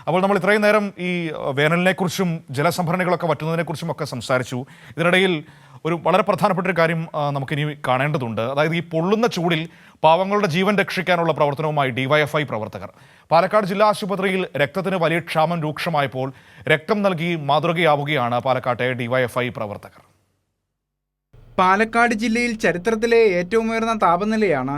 അപ്പോൾ നമ്മൾ ഇത്രയും നേരം ഈ വേനലിനെക്കുറിച്ചും ജലസംഭരണികളൊക്കെ വറ്റുന്നതിനെക്കുറിച്ചും ഒക്കെ സംസാരിച്ചു. ഇതിനിടയിൽ ഒരു വളരെ പ്രധാനപ്പെട്ട ഒരു കാര്യം നമുക്കിനി കാണേണ്ടതുണ്ട്. അതായത് ഈ പൊള്ളുന്ന ചൂടിൽ പാവങ്ങളുടെ ജീവൻ രക്ഷിക്കാനുള്ള പ്രവർത്തനവുമായി ഡിവൈഎഫ്ഐ പ്രവർത്തകർ. പാലക്കാട് ജില്ലാ ആശുപത്രിയിൽ രക്തത്തിന് വലിയ ക്ഷാമം രൂക്ഷമായപ്പോൾ രക്തം നൽകി മാതൃകയാവുകയാണ് പാലക്കാട്ടെ ഡിവൈഎഫ്ഐ പ്രവർത്തകർ. പാലക്കാട് ജില്ലയിൽ ചരിത്രത്തിലെ ഏറ്റവും ഉയർന്ന താപനിലയാണ്.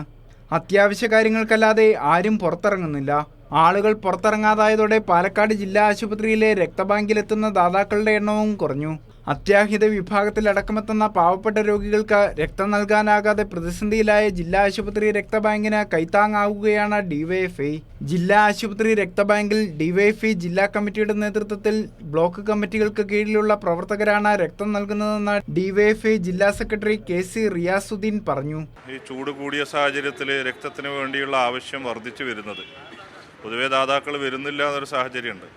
അത്യാവശ്യ കാര്യങ്ങൾക്കല്ലാതെ ആരും പുറത്തിറങ്ങുന്നില്ല. ആളുകൾ പുറത്തിറങ്ങാതായതോടെ പാലക്കാട് ജില്ലാ ആശുപത്രിയിലെ രക്തബാങ്കിലെത്തുന്ന ദാതാക്കളുടെ എണ്ണവും കുറഞ്ഞു. അത്യാഹിത വിഭാഗത്തിലടക്കമെത്തുന്ന പാവപ്പെട്ട രോഗികൾക്ക് രക്തം നൽകാനാകാതെ പ്രതിസന്ധിയിലായ ജില്ലാ ആശുപത്രി രക്തബാങ്കിന് കൈത്താങ്ങാവുകയാണ് ഡിവൈഎഫ്ഐ. ജില്ലാ ആശുപത്രി രക്തബാങ്കിൽ ഡിവൈഎഫ്ഐ ജില്ലാ കമ്മിറ്റിയുടെ നേതൃത്വത്തിൽ ബ്ലോക്ക് കമ്മിറ്റികൾക്ക് കീഴിലുള്ള പ്രവർത്തകരാണ് രക്തം നൽകുന്നതെന്ന് ഡിവൈഎഫ്ഐ ജില്ലാ സെക്രട്ടറി കെ.സി. റിയാസുദ്ദീൻ പറഞ്ഞു. ഈ ചൂട് കൂടിയ സാഹചര്യത്തിൽ രക്തത്തിന് വേണ്ടിയുള്ള ആവശ്യം വർദ്ധിച്ചു വരുന്നത്, പൊതുവെ ദാതാക്കൾ വരുന്നില്ല എന്നൊരു സാഹചര്യമുണ്ട്.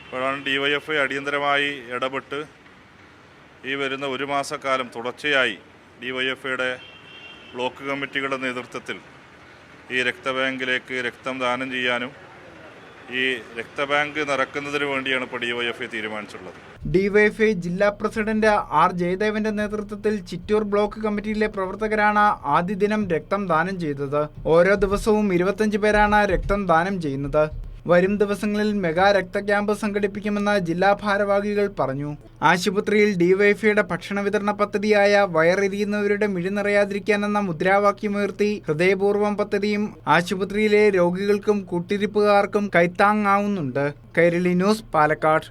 അപ്പോഴാണ് ഡിവൈഎഫ്ഐ അടിയന്തരമായി ഇടപെട്ട് ഈ വരുന്ന ഒരു മാസക്കാലം തുടർച്ചയായി ഡിവൈഎഫ്ഐയുടെ ബ്ലോക്ക് കമ്മിറ്റികളുടെ നേതൃത്വത്തിൽ ഈ രക്തബാങ്കിലേക്ക് രക്തം ദാനം ചെയ്യാനും ഈ രക്തബാങ്ക് നിറക്കുന്നതിന് വേണ്ടിയാണ് ഇപ്പോൾ ഡിവൈഎഫ്ഐ തീരുമാനിച്ചിട്ടുള്ളത്. ഡിവൈഎഫ്ഐ ജില്ലാ പ്രസിഡന്റ് ആർ ജയദേവന്റെ നേതൃത്വത്തിൽ ചിറ്റൂർ ബ്ലോക്ക് കമ്മിറ്റിയിലെ പ്രവർത്തകരാണ് ആദ്യ ദിനം രക്തം ദാനം ചെയ്തത്. ഓരോ ദിവസവും 25 പേരാണ് രക്തം ദാനം ചെയ്യുന്നത്. വരും ദിവസങ്ങളിൽ മെഗാ രക്ത ക്യാമ്പ് സംഘടിപ്പിക്കുമെന്ന് ജില്ലാ ഭാരവാഹികൾ പറഞ്ഞു. ആശുപത്രിയിൽ ഡിവൈഎഫ്ഐയുടെ ഭക്ഷണ വിതരണ പദ്ധതിയായ വയറെരിയുന്നവരുടെ മിഴി നിറയാതിരിക്കാനെന്ന മുദ്രാവാക്യമുയർത്തി ഹൃദയപൂർവ്വം പദ്ധതിയും ആശുപത്രിയിലെ രോഗികൾക്കും കൂട്ടിരിപ്പുകാർക്കും കൈത്താങ്ങാവുന്നുണ്ട്. കൈരളി ന്യൂസ്, പാലക്കാട്.